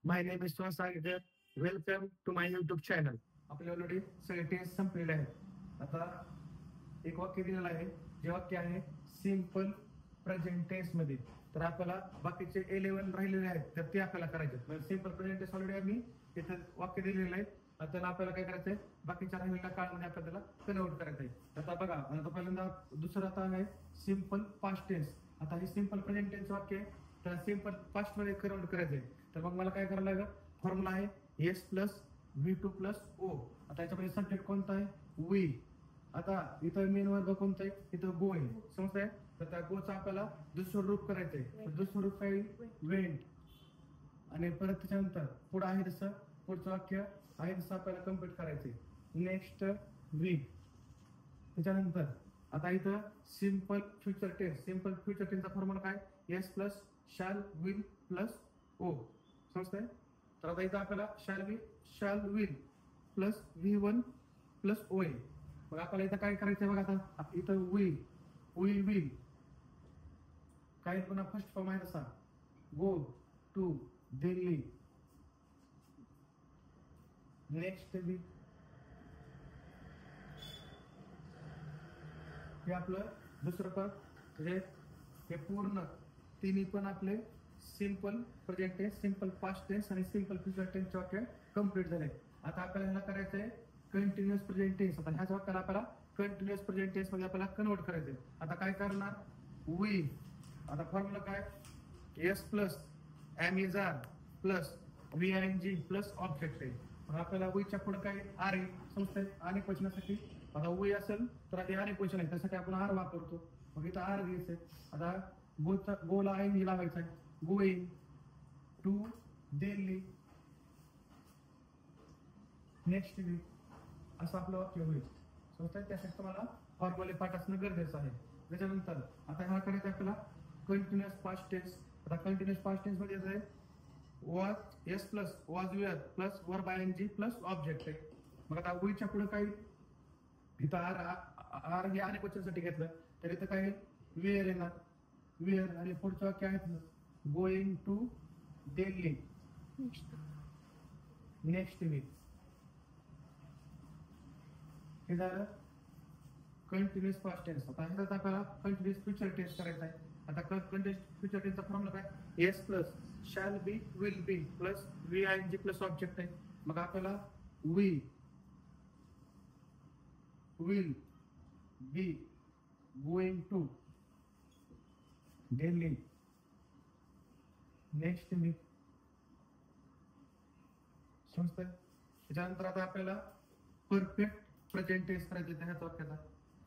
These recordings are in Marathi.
My name is Suhas Sagar. Welcome to my YouTube channel. आपले ऑलरेडी सगळे टेस्ट संपलेले आहेत. आता एक वाक्य दिलेलं आहे, जे वाक्य आहे सिंपल प्रेझेंट टेन्स मध्ये. तर आपल्याला बाकीचे 11 राहिलेले आहेत, तर ते आपल्याला करायचे. सिंपल प्रेझेंट टेन्स ऑलरेडी आम्ही तिथे वाक्य दिलेलं आहे. त्याला आपल्याला काय करायचंय, बाकीच्या राहिलेल्या काळामध्ये आपल्याला कन्वर्ट करायचंय. आता बघा, आता पहिल्यांदा दुसरं आता आहे सिंपल पास्ट टेन्स. आता हे सिंपल प्रेझेंट टेन्स वाक्य आहे, तर सिंपल पास्ट मध्ये कन्वर्ट करायचंय. तर मग मला काय करायला लागेल, फॉर्म्युला आहे S plus V two plus O. आता याच्यामध्ये सब्जेक्ट कोणता आहे, वी. आता इथं मेन वर्ग कोणता आहे, इथं गो आहे, समजतंय. तर त्या गोचा आपल्याला दुसरं रूप करायचंय. दुसरं रूप काय, वेंट. आणि परत त्याच्यानंतर पुढं आहे तसं पुढचं वाक्य आहे तसं आपल्याला कम्प्लीट करायचंय. Next week. त्याच्यानंतर आता इथं simple future tense. Simple future टेन्सचा फॉर्म्युला काय, S plus shall will plus O. समजतंय. तर आता इथं आपल्याला shall will plus V one plus O आहे. मग आपल्याला इथं काय करायचंय बघा, आता इथं विल काय पुन्हा फर्स्ट फॉर्म आहे तसा, go to Delhi. Next week हे आपलं दुसरं पद. म्हणजे हे पूर्ण तिन्ही पण आपले simple present tense, simple past tense आणि सिंपल फ्युचर टेन्स वाक्य कम्प्लीट झाले. आता आपल्याला ह्याला करायचंय कंटिन्युअस प्रेझेंट टेन्स. आता ह्याच वाक्याला आपल्याला कंटिन्युअस प्रेझेंट टेन्स मध्ये आपल्याला कन्वर्ट करायचंय. आता काय करणार, वी. आता फॉर्म्युला काय, S plus am is are plus V I N G plus object आहे. मग आपल्याला वीच्या पुढे काय, आर आहे, समजतंय. अनेक वचनासाठी आता वी असेल तर ते अनेक क्वेश्चन आहे, त्यासाठी आपण आर वापरतो. मग इथं आर घ्यायचंय. आता गोला आय एन लावायचा आहे, going to Delhi next week. असं आपलं वाक्य होईल, समजतंय. त्यासाठी तुम्हाला फॉर्म्युले पाठ असणं गरजेचं आहे. त्याच्यानंतर आता ह्या करायचं आपल्याला कंटिन्युअस पास्ट टेन्स. आता कंटिन्युअस पास्ट टेन्स मध्ये आहे was S plus was were plus verb I N G plus object आहे. मग आता वीच्या पुढे काही इथं आर आर हे अनेक क्वेश्चनसाठी घेतलं, तर इथं काय वेअर येणार, वेअर. आणि पुढचं वाक्य आहे going to Delhi next week. हे झालं कंटिन्युअस पास्ट टेन्स. आता ह्याच्यात आपल्याला कंटिन्युअस फ्युचर टेन्स करायचा आहे. आता कंटिन्युअस फ्युचर टेन्सचा फॉर्म्युला काय, S plus shall be will be plus V I N G plus object आहे. मग आपल्याला we will be going to Delhi next week, समजतंय. त्याच्यानंतर आता आपल्याला परफेक्ट प्रेझेंट टेन्स करायचं ह्याच वाक्याचा.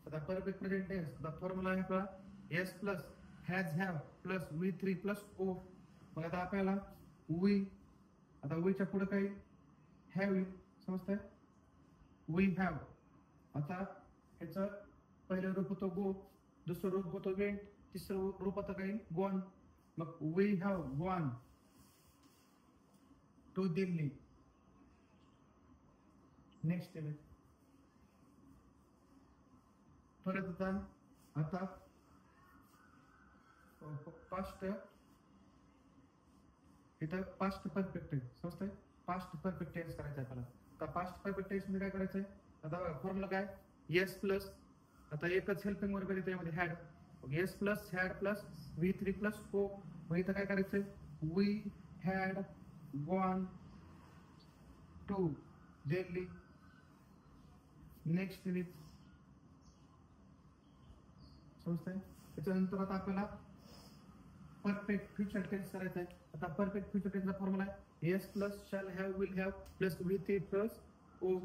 आता परफेक्ट प्रेझेंट टेन्स फॉर्म्युला आहे आपला S plus has have plus V three plus O. मग आता आपल्याला वी, आता वीच्या पुढे काही हॅव येईल, समजतंय. We have. आता ह्याचं पहिलं रूप होतं गो, दुसरं रूप होतं वेंट, तिसरं रूप होतं काही गॉन. मग we have gone to Delhi next week. परत आता पास्ट, इथं पास्ट परफेक्ट आहे, समजतंय. पास्ट परफेक्ट टेन्स करायचं आहे आपल्याला. आता पास्ट परफेक्ट टेन्स मध्ये काय करायचंय, आता फॉर्म्युला काय, येस प्लस, आता एकच हेल्पिंग वर्ब येते यामध्ये had, S plus had plus V three plus O. मग इथं काय करायचंय, we had gone to Delhi next week, समजतंय. त्याच्यानंतर आता आपल्याला परफेक्ट फ्युचर टेन्स करायचं आहे. आता परफेक्ट फ्युचर टेन्सचा फॉर्म्युला आहे S plus shall have will have plus V three plus O,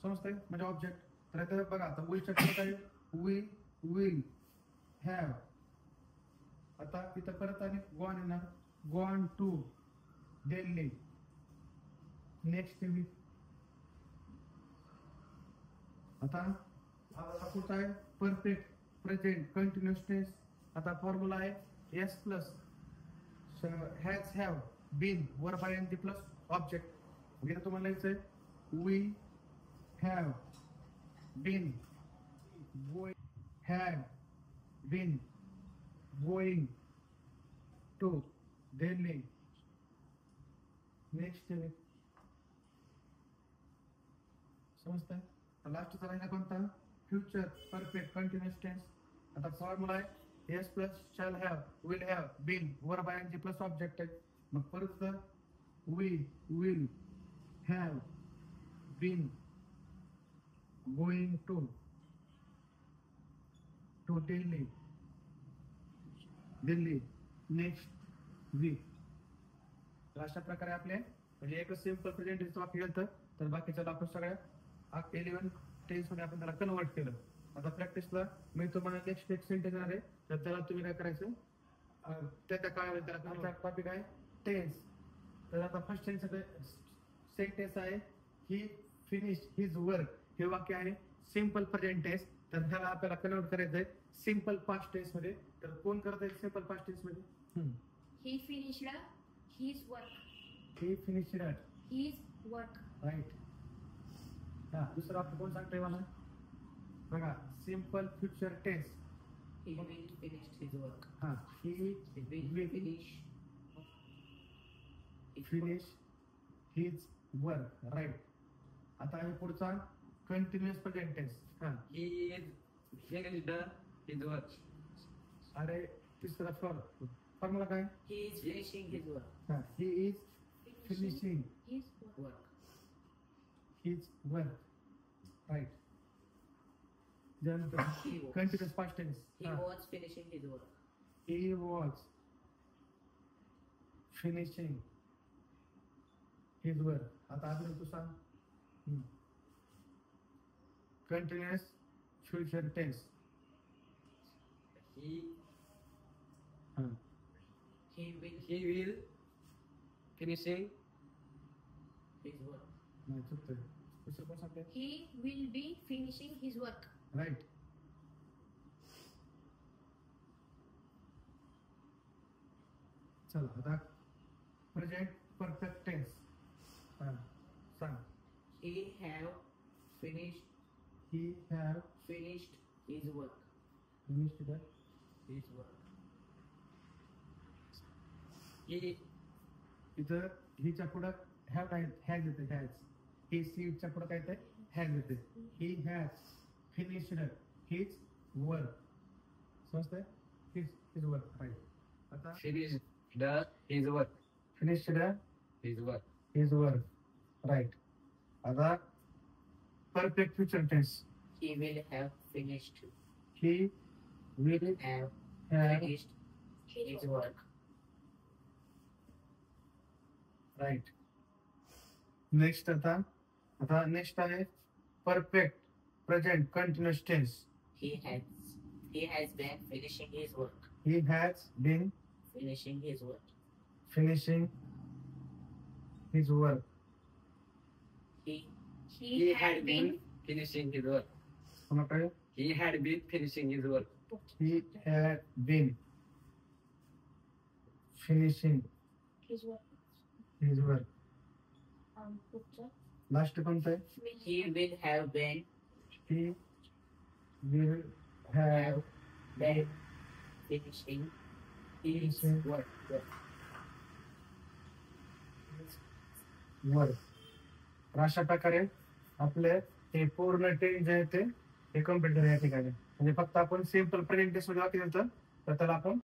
समजतंय, म्हणजे ऑब्जेक्ट. तर आता बघा, आता विलच्या पुढे काय, वी विल हॅव. आता तिथं परत आणि गॉन येणार, gone to Delhi next week. आता पुढचा आहे परफेक्ट प्रेझेंट कंटिन्युअस टेन्स. आता फॉर्म्युला आहे S plus has have been verb I N G plus object. इथं तुम्हाला लिहायचंय we have been had been going to Delhi next समजतंय. लास्टचा राहिला कोणता? Future perfect continuous tense. आता फॉर्म्युला आहे S plus shall have will have been verb I N G plus object आहे. मग परत we will have been going to Delhi next week. अशा प्रकारे आपले म्हणजे एक सिंपल प्रेझेंट टेन्स वाक्य गेलं तर बाकीच्या आपण सगळ्या 11 टेन्स मध्ये आपण त्याला कन्वर्ट केलं. आता प्रॅक्टिसला मी तुम्हाला नेक्स्ट एक सेंटेन्स देणार आहे, तर त्याला तुम्ही काय करायचं त्या काळामध्ये त्याला टॉपिक आहे टेन्स. तर आता फर्स्ट सेंटेन्स आहे ही फिनिश हिज वर्क. हे वाक्य आहे सिंपल प्रेझेंट टेन्स. तर ह्याला आपल्याला कन्वर्ट करायचं आहे सिंपल पास्ट टेन्स मध्ये. तर कोण करत आहे सिंपल पास्ट टेन्स मध्ये? He finished his work. He finished His work. Right. हा दुसरं वाक्य कोण सांगतंय मला बघा simple future tense. He will finish his work. हा he He will will finish his finish his work. Right. आता हे पुढचा कंटिन्युअस प्रेझेंट टेन्स. हा work. He finished his work. अरे तिसरा फॉर्म्युला काय? He is finishing his work. हा he is finishing His work. Work. His work. Right. त्यानंतर He was. Continuous past tense. He was finishing his work. He was finishing his work. आता अजून तू सांग. Continuous future tense. He हा he will finishing his work. नाही चुकतंय. दुसरं कोण सांगतंय? He will be finishing his work. Right. चला आता प्रेझेंट परफेक्ट टेन्स. हा सांग. He have finished he have finished his work. Finished His work. He इथं हिच्या पुढं हॅव नाही हॅज येते हॅज. ही सीच्या पुढं काय येते हॅज येते. He has finished his work. समजतंय? His work. राईट. आता finished his work. Finished His work. His work. Right. आता perfect future tense. He will have finished. He will Have have finished his work. Right. Next आता नेक्स्ट आहे perfect present continuous tense. He has been finishing his work. He has been Finishing his work. Finishing his work. He had been finishing his work. पुन्हा काय? He had been finishing his work. He had been finishing His work. his work. Picture. Last कोणतं आहे? Will He will have been He will have been finishing his work. work. तर अशा प्रकारे आपले हे पूर्ण टेन्स जे आहे ते कम्प्लीट झाले या ठिकाणी. म्हणजे फक्त आपण सिंपल प्रेझेंट टेन्स मध्ये वाक्य देतो तर त्याला आपण